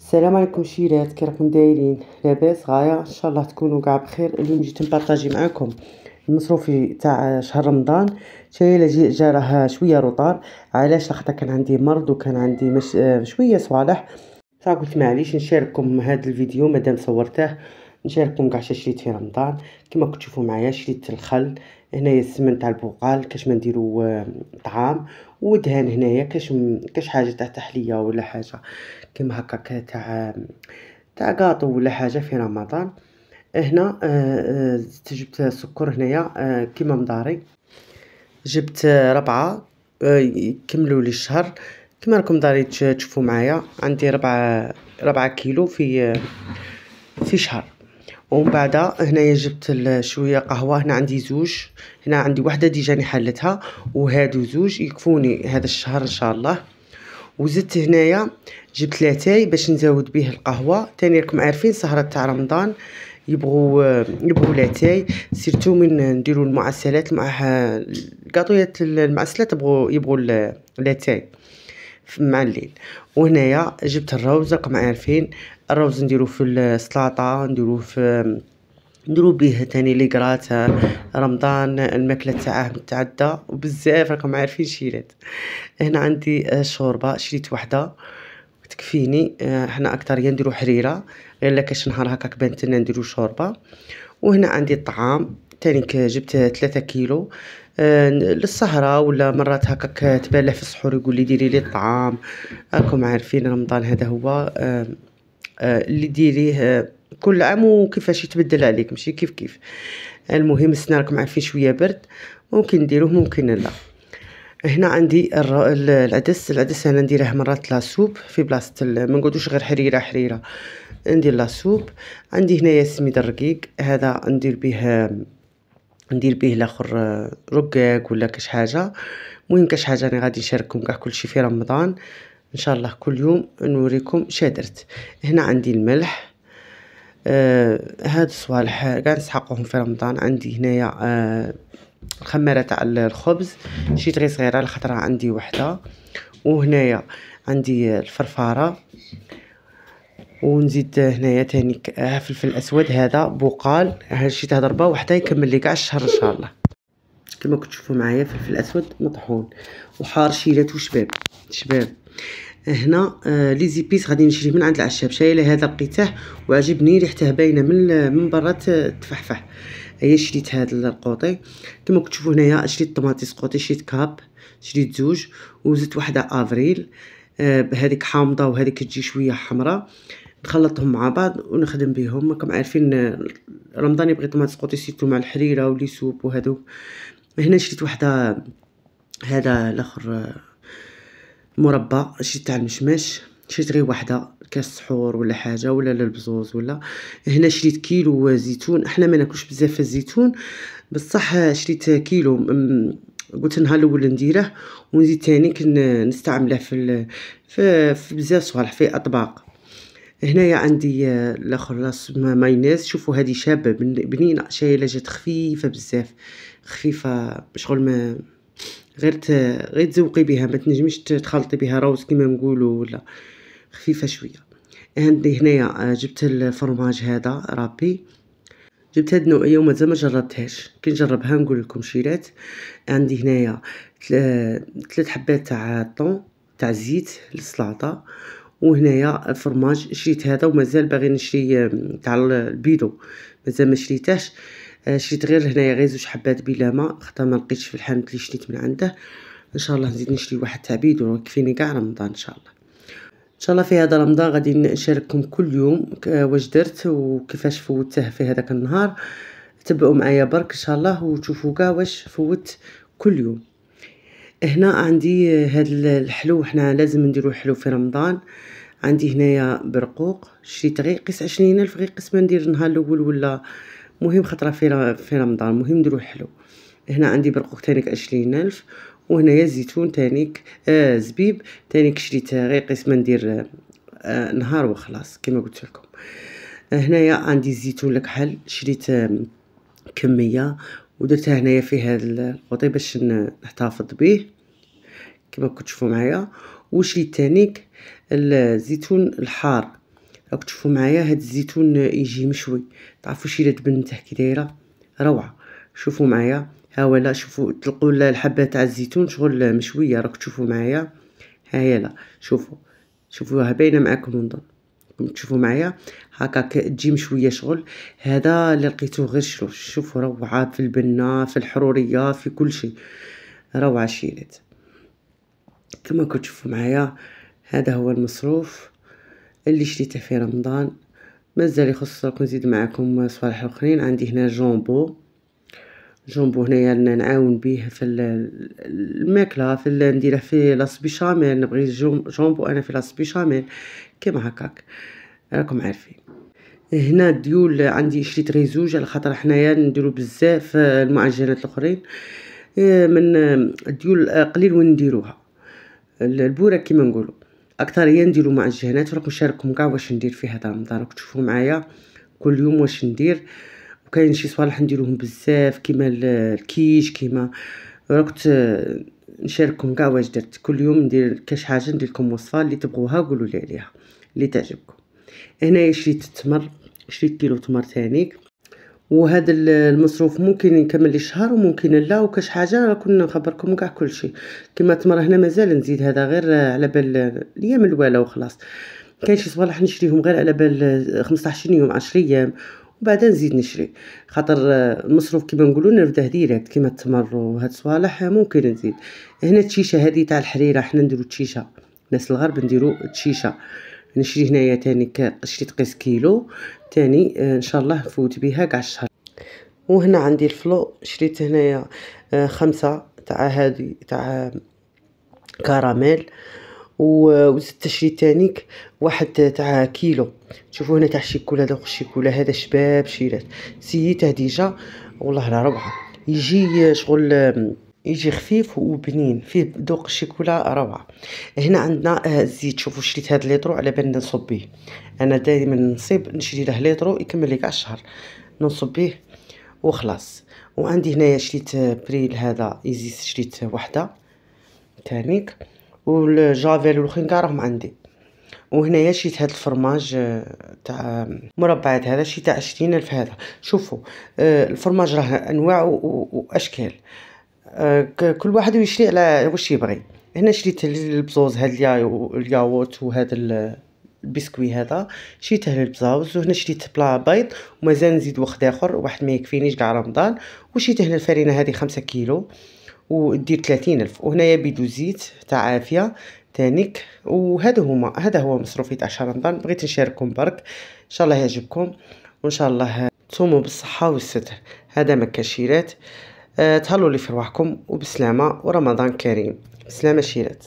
السلام عليكم شيرات، كي راكم دايرين؟ لاباس غايه؟ ان شاء الله تكونوا كاع بخير. اليوم جيت نبارطاجي معاكم المصروفي تاع شهر رمضان. شايله جا راه شويه روطار. علاش؟ لخاطر كان عندي مرض وكان عندي مش شويه صوالح. فقلت معليش نشارككم هذا الفيديو مادام صورته، نشارككم كاع شريت في رمضان. كما كنتوا تشوفوا معايا شريت الخل، هنايا السمن تاع البقال كاش ما نديرو طعام، ودهان هنايا كاش حاجه تاع تحليه ولا حاجه كيما هكاك تاع قاطو ولا حاجه في رمضان. هنا جبت سكر هنايا كيما مداري، جبت ربعة يكملوا لي الشهر. كما راكم داري تشوفوا معايا عندي ربعة كيلو في شهر. ومن بعد هنايا جبت شويه قهوه. هنا عندي زوج، هنا عندي وحده ديجاني حلتها، وهادو زوج يكفوني هذا الشهر ان شاء الله. وزدت هنايا جبت لاتاي باش نزود به القهوه. تاني راكم عارفين سهرة تاع رمضان يبغوا لاتاي، سيرتو من نديروا المعسلات مع القاطويات المعسلات يبغوا لاتاي مع الليل. وهنايا جبت الروز، راكم عارفين الروز نديرو في السلطه، نديرو به تاني لي قرات رمضان الماكله تاعه متعدى وبزاف راكم عارفين شيرات. هنا عندي شوربه شريت وحده تكفيني. حنا اكثر نديرو حريره، غير لا كاش نهار هكاك بانت لنا نديرو شوربه. وهنا عندي الطعام تاني جبت 3 كيلو للسهرة، ولا مرات هكاك تبالح في السحور يقول لي ديري لي الطعام. راكم عارفين رمضان هذا هو اللي ديريه كل عام وكيفاش يتبدل عليك، ماشي كيف. المهم السنة راكم عارفين شوية برد، ممكن نديروه ممكن لا. هنا عندي العدس انا نديره مرات لاسوب في بلاصه ما نقولوش غير حريره ندير لاسوب. عندي هنايا السميد الرقيق، هذا ندير به الاخر رقاق ولا كاش حاجه. المهم كاش حاجه انا غادي نشارككم كاع كلشي في رمضان ان شاء الله، كل يوم نوريكم شادرت. هنا عندي الملح، هاد الصوالح كاع نسحقهم في رمضان. عندي هنايا الخماره تاع الخبز شريت غير صغيره لخاطر عندي وحده. وهنايا عندي الفرفاره، ونزيد هنايا تاني فلفل اسود، هذا بقال شريت هذا ضربه وحده يكمل لي كاع الشهر ان شاء الله. كما كنتوا تشوفوا معايا فلفل اسود مطحون وحار شيلات وشباب. هنا لي زيبيس غادي نشري من عند العشاب. شايله هذا لقيته وعجبني ريحته باينه من برا تفحفح. هي شريت هذا القوطي. كما كنتوا تشوفوا هنايا شريت طماطيس قوطي، شريت كاب، شريت زوج، وزدت واحده افريل بهذيك حامضه وهذيك تجي شويه حمراء، نخلطهم مع بعض ونخدم بهم. راكم عارفين رمضان يبغي طماطيس قوطي سيتو مع الحريره ولي سوب وهذو. هنا شريت واحده هذا الاخر مربى، شريت تاع المشماش، شريت غير واحده كاس سحور ولا حاجه ولا للبزوز ولا. هنا شريت كيلو زيتون، احنا ما ناكلش بزاف الزيتون بصح شريت كيلو. قلت النهار الاول نديره ونزيد تاني نستعمله في بزاف صوالح في اطباق. هنايا عندي الاخر مايونيز. شوفوا هذه شابه بنينه، شايله جات خفيفه بزاف، خفيفه شغل ما غير تزوقي بها، ما تنجميش تخلطي بها روز كيما نقولوا ولا خفيفه شويه. عندي هنايا جبت الفرماج هذا رابي، جبت هاد النوعيه ومازال ما جربتهاش، كي نجربها نقول لكم شيرات. عندي هنايا 3 حبات تاع طون تاع زيت للسلطه. وهنايا الفرماج شريت هذا ومازال باغي نشري تاع البيدو، مازال ما شريتهاش. شريت غير هنايا غير 2 حبات بلامه خاطر ما لقيتش في الحانوت اللي شريت من عنده. ان شاء الله نزيد نشري واحد تاع بيدو يكفيني كاع رمضان ان شاء الله. ان شاء الله في هذا رمضان غادي نشارككم كل يوم واش درت وكيفاش فوتته في هذاك النهار. تبعوا معايا برك ان شاء الله وتشوفوا كاع واش فوت كل يوم. هنا عندي هذا الحلو، حنا لازم نديرو حلو في رمضان. عندي هنايا برقوق شريت غير قيس 20,000، غير قيس ما ندير النهار الاول ولا مهم خطره في رمضان مهم نديرو حلو. هنا عندي برقوق تانيك 20,000. وهنايا زيتون تانيك زبيب تانيك شريت غير قيس ما ندير نهار وخلاص كما قلت لكم. هنايا عندي الزيتون الكحل شريت كميه ودرتها هنايا في هذا القوطي باش نحتفظ به كما كنتوا تشوفوا معايا. وشريت تانيك الزيتون الحار راكم تشوفوا معايا هاد الزيتون يجي مشوي، تعرفوا شيلات بنته كي دايره روعه. شوفوا معايا ها هو، لا شوفوا تلقوا الحبه تاع الزيتون شغل مشويه، راكم تشوفوا معايا ها هي. لا شوفوها باينه معاكم نظن تشوفوا معايا هكاك تجي مشويه شغل. هذا اللي لقيتوه غير شروه، شوفوا روعه في البنه في الحروريه في كل شيء، روعه شيلات كما كتشوفوا معايا. هذا هو المصروف اللي شريته في رمضان. مازال يخص راكم نزيد معكم صوالح اخرين. عندي هنا جامبو هنايا نعاون به في الماكله، في نديره في لاص بيشاميل. نبغي جامبو انا في لاص بيشاميل كيما هكاك راكم عارفين. هنا الديول عندي شريت غير زوج على خاطر حنايا نديرو بزاف المعجنات الاخرين من الديول قليل وين نديروها. البوره كيما نقولوا اكثر هي نديرو معجنات. راكم نشارككم كاع واش ندير في هذا رمضان، راكم تشوفوا معايا كل يوم واش ندير. وكاين شي صوالح نديروهم بزاف كيما الكيش كيما راكم نشارككم كاع واش درت. كل يوم ندير كاش حاجه ندير لكم وصفه اللي تبغوها قولوا لي عليها اللي تعجبكم. هنايا شريت التمر، شريت كيلو تمر تانيك. وهذا المصروف ممكن نكمل لي شهر وممكن لا، وكاش حاجه كنا نخبركم كاع كل شيء. كما التمر هنا مازال نزيد، هذا غير على بال الايام الاولى وخلاص. كاين شي صوالح نشريهم غير على بال 15 يوم 10 ايام وبعدين نزيد نشري، خاطر المصروف كيما نقولوا نرفده ديريكت. كيما التمر وهاد الصوالح ممكن نزيد. هنا التشيشه هذه تاع الحريره، حنا نديرو التشيشه، ناس الغرب نديرو التشيشه. نشري هنايا تاني شريت قيس كيلو تاني ان شاء الله نفوت بها كاع الشهر. وهنا عندي الفلو، شريت هنايا 5 تاع هذه تاع كراميل. وزدت شريت تانيك واحد تاع كيلو. شوفوا هنا تاع الشيكولا، ذوق الشيكولا هذا شباب شيلات سيته ديجا والله لا روعه. يجي شغل يجي خفيف وبنين فيه ذوق الشيكولا روعه. هنا عندنا الزيت، شوفوا شريت هذا ليطرو على بال نصب به. انا دائما نصيب نشري له ليطرو يكمل لي كاع الشهر نصب به وخلاص. وعندي هنايا شريت بريل هذا ايزيس، شريت وحده تانيك. والجافيل والاخرين كاع راهم عندي. وهنايا شريت هاد الفرماج تاع مربعات، هذا شي تاع 20,000 هذا. شوفوا الفرماج راه انواع واشكال، كل واحد يشري على واش يبغي. هنا شريت البزوز هاد الياغورت وهذا البسكوي هذا شريته للبزاوز. وهنا شريت بلا بيض ومازال نزيد واحد اخر، واحد ما يكفينيش كاع رمضان. وشريت هنا الفرينه هذه 5 كيلو ودير 30,000. وهنايا بيدو زيت تاع عافيه تانيك. هذا هو مصروفي تاع شهر رمضان. بغيت نشارككم برك ان شاء الله يعجبكم وان شاء الله تصوموا بالصحه والستر. هذا مكا شيرات. تهلوا لي في رواحكم وبسلامه ورمضان كريم. بسلامه شيرات.